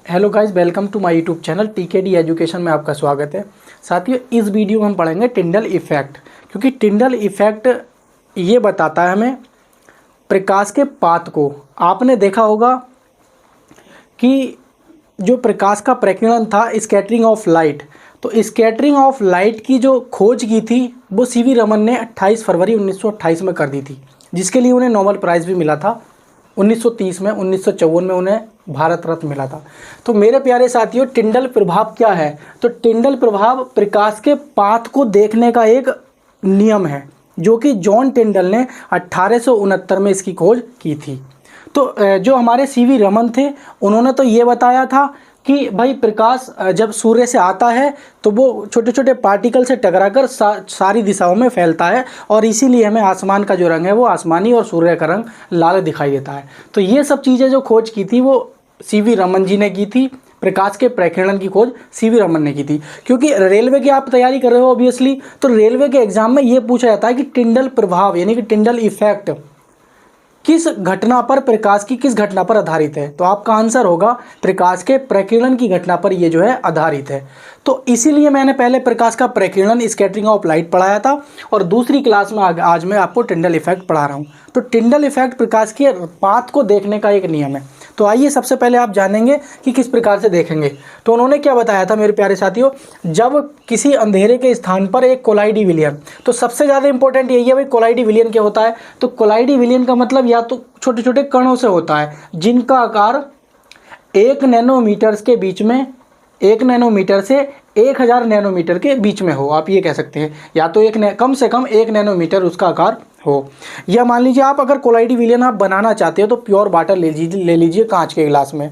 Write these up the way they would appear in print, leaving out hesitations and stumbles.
Hello guys, welcome to my YouTube channel TKD education में आपका स्वागत है। साथियों, इस वीडियो में हम पढ़ेंगे टिंडल इफ़ेक्ट, क्योंकि टिंडल इफ़ेक्ट ये बताता है हमें प्रकाश के पाथ को। आपने देखा होगा कि जो प्रकाश का प्रकीर्णन था, स्कैटरिंग ऑफ लाइट, तो स्कैटरिंग ऑफ लाइट की जो खोज की थी वो सीवी रमन ने 28 फरवरी 1928 में कर दी थी, जिसके लिए उन्हें नोबेल प्राइज़ भी मिला था 1930 में। 1954 में उन्हें भारत रत्न मिला था। तो मेरे प्यारे साथियों, टिंडल प्रभाव क्या है? तो टिंडल प्रभाव प्रकाश के पाथ को देखने का एक नियम है, जो कि जॉन टिंडल ने 1869 में इसकी खोज की थी। तो जो हमारे सीवी रमन थे, उन्होंने तो ये बताया था कि भाई प्रकाश जब सूर्य से आता है तो वो छोटे छोटे पार्टिकल से टकराकर सारी दिशाओं में फैलता है, और इसीलिए हमें आसमान का जो रंग है वो आसमानी और सूर्य का रंग लाल दिखाई देता है। तो ये सब चीज़ें जो खोज की थी वो सीवी रमन जी ने की थी। प्रकाश के प्रकीर्णन की खोज सीवी रमन ने की थी। क्योंकि रेलवे की आप तैयारी कर रहे हो ऑब्वियसली, तो रेलवे के एग्जाम में ये पूछा जाता है कि टिंडल प्रभाव यानी कि टिंडल इफेक्ट किस घटना पर, प्रकाश की किस घटना पर आधारित है? तो आपका आंसर होगा प्रकाश के प्रकीर्णन की घटना पर ये जो है आधारित है। तो इसीलिए मैंने पहले प्रकाश का प्रकीर्णन, स्कैटरिंग ऑफ लाइट पढ़ाया था, और दूसरी क्लास में आज मैं आपको टिंडल इफेक्ट पढ़ा रहा हूँ। तो टिंडल इफेक्ट प्रकाश के पाथ को देखने का एक नियम है। तो आइए सबसे पहले आप जानेंगे कि किस प्रकार से देखेंगे। तो उन्होंने क्या बताया था मेरे प्यारे साथियों, जब किसी अंधेरे के स्थान पर एक कोलाइडी विलयन, तो सबसे ज़्यादा इंपॉर्टेंट यही है भाई, कोलाइडी विलयन क्या होता है? तो कोलाइडी विलयन का मतलब या तो छोटे छोटे कणों से होता है जिनका आकार 1 नैनोमीटर के बीच में, 1 नैनोमीटर से 1000 नैनोमीटर के बीच में हो। आप ये कह सकते हैं, या तो कम से कम 1 नैनोमीटर उसका आकार हो। या मान लीजिए आप अगर कोलाइडी विलयन आप बनाना चाहते हो तो प्योर वाटर ले लीजिए कांच के गिलास में।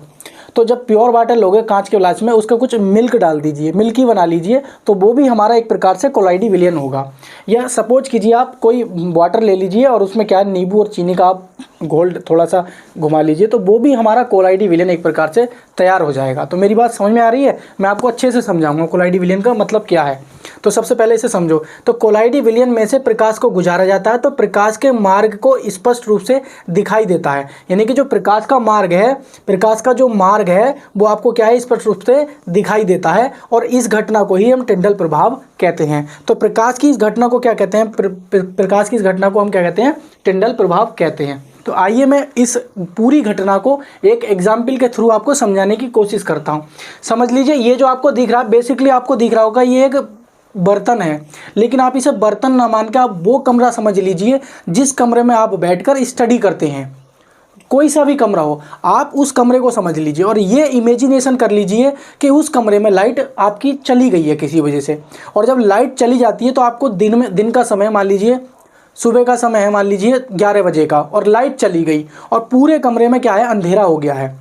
तो जब प्योर वाटर लोगे कांच के गिलास में, उसका कुछ मिल्क डाल दीजिए, मिल्की बना लीजिए, तो वो भी हमारा एक प्रकार से कोलाइडी विलयन होगा। या सपोज कीजिए आप कोई वाटर ले लीजिए और उसमें क्या है, नींबू और चीनी का आप घोल थोड़ा सा घुमा लीजिए, तो वो भी हमारा कोलाइडी विलयन एक प्रकार से तैयार हो जाएगा। तो मेरी बात समझ में आ रही है? मैं आपको अच्छे से समझाऊंगा कोलाइडी विलयन का मतलब क्या है। तो सबसे पहले इसे समझो। तो कोलाइडी विलयन में से प्रकाश को गुजारा जाता है, तो प्रकाश के मार्ग को स्पष्ट रूप से दिखाई देता है। यानी कि जो प्रकाश का मार्ग है, प्रकाश का जो मार्ग है वो आपको क्या है, स्पष्ट रूप से दिखाई देता है, और इस घटना को ही हम टिंडल प्रभाव कहते हैं। तो प्रकाश की इस घटना को क्या कहते हैं? प्रकाश की इस घटना को हम क्या कहते हैं? टिंडल प्रभाव कहते हैं। तो आइए मैं इस पूरी घटना को एक एग्जाम्पल के थ्रू आपको समझाने की कोशिश करता हूँ। समझ लीजिए, ये जो आपको दिख रहा है, बेसिकली आपको दिख रहा होगा ये एक बर्तन है, लेकिन आप इसे बर्तन ना मान के आप वो कमरा समझ लीजिए जिस कमरे में आप बैठकर स्टडी करते हैं। कोई सा भी कमरा हो, आप उस कमरे को समझ लीजिए और ये इमेजिनेशन कर लीजिए कि उस कमरे में लाइट आपकी चली गई है किसी वजह से, और जब लाइट चली जाती है तो आपको दिन का समय, मान लीजिए सुबह का समय है, मान लीजिए 11 बजे का, और लाइट चली गई और पूरे कमरे में क्या है, अंधेरा हो गया है।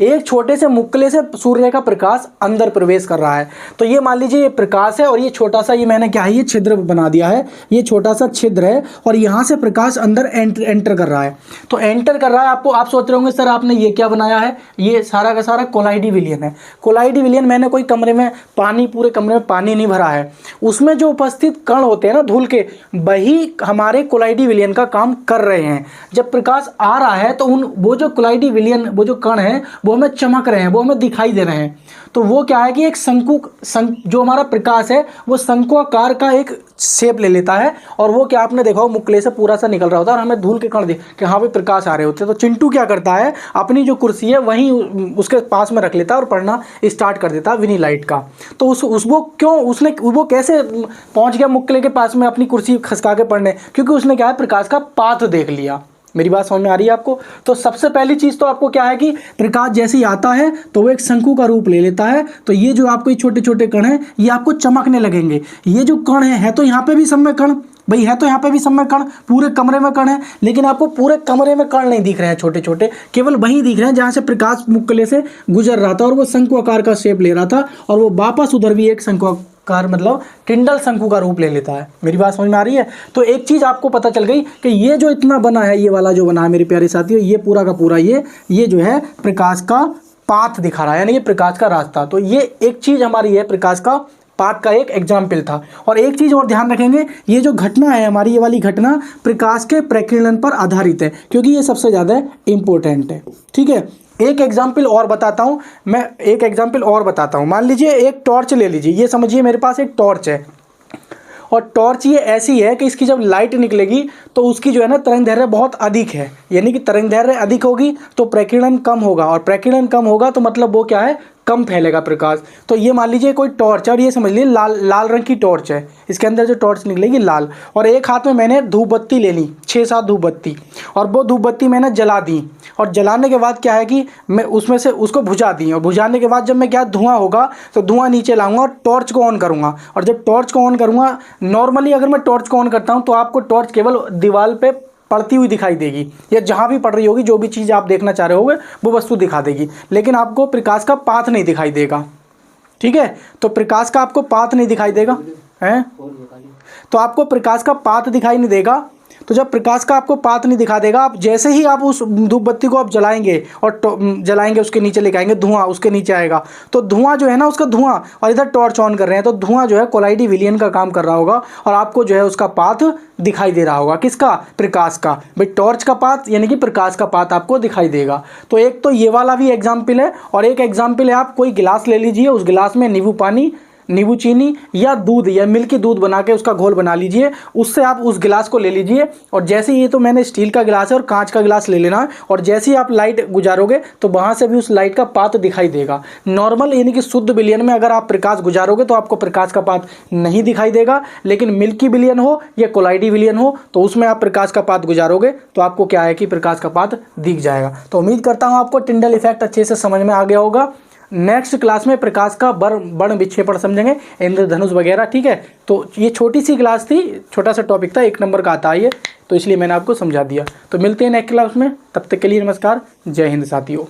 एक छोटे से मुक्कले से सूर्य का प्रकाश अंदर प्रवेश कर रहा है। तो ये मान लीजिए ये प्रकाश है, और ये छोटा सा, ये मैंने क्या है, ये छिद्र बना दिया है, ये छोटा सा छिद्र है, और यहाँ से प्रकाश अंदर एंटर कर रहा है। तो एंटर कर रहा है, आप सोच रहे होंगे सर आपने ये क्या बनाया है? ये सारा का सारा कोलाइडी विलयन है। कोलाइडी विलयन, मैंने कोई कमरे में पानी, पूरे कमरे में पानी नहीं भरा है, उसमें जो उपस्थित कण होते हैं ना धूल के, वही हमारे कोलाइडी विलयन का काम कर रहे हैं। जब प्रकाश आ रहा है तो वो जो कोलाइडी विलयन, वो जो कण है वो हमें चमक रहे हैं, वो हमें दिखाई दे रहे हैं। तो वो क्या है कि एक जो हमारा प्रकाश है वो शंक्वाकार का एक शेप ले लेता है, और वो क्या, आपने देखा हो मुक्कले से पूरा सा निकल रहा होता है और हमें धूल के कण दिख कि हाँ भी प्रकाश आ रहे होते हैं। तो चिंटू क्या करता है, अपनी जो कुर्सी है वहीं उसके पास में रख लेता है और पढ़ना स्टार्ट कर देता है विनी लाइट का। तो वो कैसे पहुंच गया मुक्कले के पास में अपनी कुर्सी खसका के पढ़ने? क्योंकि उसने क्या है, प्रकाश का पाथ देख लिया। मेरी बात समझ में आ रही है आपको? तो सबसे पहली चीज तो आपको क्या है कि प्रकाश जैसे ही आता है तो वो एक शंकु का रूप ले लेता है। तो ये जो आपको छोटे छोटे कण हैं ये आपको चमकने लगेंगे। ये जो कण है तो यहाँ पे भी सब में कण, भाई है तो यहाँ पे भी सब में कण, पूरे कमरे में कण है, लेकिन आपको पूरे कमरे में कण नहीं दिख रहे हैं छोटे छोटे, केवल वहीं दिख रहे हैं जहाँ से प्रकाश मुक्कले से गुजर रहा था और वो शंकु आकार का शेप ले रहा था, और वो वापस उधर भी एक शंकु कार मतलब टिंडल शंकु का रूप ले लेता है। मेरी बात समझ में आ रही है? तो एक चीज़ आपको पता चल गई कि ये जो इतना बना है, ये वाला जो बना है मेरे प्यारे साथियों, ये पूरा का पूरा ये जो है प्रकाश का पाथ दिखा रहा है, यानी कि प्रकाश का रास्ता। तो ये एक चीज़ हमारी है, प्रकाश का पाथ का एक एग्जाम्पल था। और एक चीज़ और ध्यान रखेंगे, ये जो घटना है हमारी, ये वाली घटना प्रकाश के प्रकीर्णन पर आधारित है, क्योंकि ये सबसे ज़्यादा इम्पोर्टेंट है। ठीक है, एक एग्जाम्पल और बताता हूँ मान लीजिए एक टॉर्च ले लीजिए, ये समझिए मेरे पास एक टॉर्च है और टॉर्च ये ऐसी है कि इसकी जब लाइट निकलेगी तो उसकी जो है ना तरंगदैर्घ्य बहुत अधिक है, यानी कि तरंगदैर्घ्य अधिक होगी तो प्रकीर्णन कम होगा, और प्रकीर्णन कम होगा तो मतलब वो क्या है, कम फैलेगा प्रकाश। तो ये मान लीजिए कोई टॉर्च है और ये समझ लीजिए लाल रंग की टॉर्च है, इसके अंदर जो टॉर्च निकलेगी लाल, और एक हाथ में मैंने धूप बत्ती ले ली 6-7 धूप बत्ती, और वो धूप बत्ती मैंने जला दी, और जलाने के बाद क्या है कि मैं उसमें से उसको बुझा दी, और बुझाने के बाद जब मैं क्या धुआं होगा तो धुआं नीचे लाऊंगा और टॉर्च को ऑन करूँगा, और जब टॉर्च को ऑन करूँगा, नॉर्मली अगर मैं टॉर्च को ऑन करता हूँ तो आपको टॉर्च केवल दीवार पे पड़ती हुई दिखाई देगी, या जहाँ भी पड़ रही होगी, जो भी चीज़ आप देखना चाह रहे होगे वो वस्तु दिखा देगी, लेकिन आपको प्रकाश का पाथ नहीं दिखाई देगा। ठीक है, तो प्रकाश का आपको पाथ नहीं दिखाई देगा, हैं, तो आपको प्रकाश का पाथ दिखाई नहीं देगा। तो जब प्रकाश का आपको पाथ नहीं दिखा देगा, आप जैसे ही आप उस धूप बत्ती को आप जलाएंगे और जलाएंगे, उसके नीचे लेके आएंगे, धुआं उसके नीचे आएगा, तो धुआं जो है ना उसका धुआं, और इधर टॉर्च ऑन कर रहे हैं तो धुआं जो है कोलाइडी विलयन का काम कर रहा होगा, और आपको जो है उसका पाथ दिखाई दे रहा होगा, किसका, प्रकाश का। भाई टॉर्च का पाथ यानी कि प्रकाश का पाथ आपको दिखाई देगा। तो एक तो ये वाला भी एग्जाम्पल है, और एक एग्जाम्पल है, आप कोई गिलास ले लीजिए, उस गिलास में नींबू पानी, नींबू चीनी या दूध या मिल्क की दूध बना के उसका घोल बना लीजिए, उससे आप उस गिलास को ले लीजिए, और जैसे ये तो मैंने स्टील का गिलास है और कांच का गिलास ले लेना है, और जैसे ही आप लाइट गुजारोगे तो वहाँ से भी उस लाइट का पाथ दिखाई देगा। नॉर्मल यानी कि शुद्ध विलयन में अगर आप प्रकाश गुजारोगे तो आपको प्रकाश का पाथ नहीं दिखाई देगा, लेकिन मिल्की विलयन हो या कोलाइडी विलयन हो तो उसमें आप प्रकाश का पाथ गुजारोगे तो आपको क्या है कि प्रकाश का पाथ दिख जाएगा। तो उम्मीद करता हूँ आपको टिंडल इफेक्ट अच्छे से समझ में आ गया होगा। नेक्स्ट क्लास में प्रकाश का बर्ण विक्षेपण समझेंगे, इंद्रधनुष वगैरह। ठीक है, तो ये छोटी सी क्लास थी, छोटा सा टॉपिक था, 1 नंबर का आता है ये, तो इसलिए मैंने आपको समझा दिया। तो मिलते हैं नेक्स्ट क्लास में, तब तक के लिए नमस्कार, जय हिंद साथियों।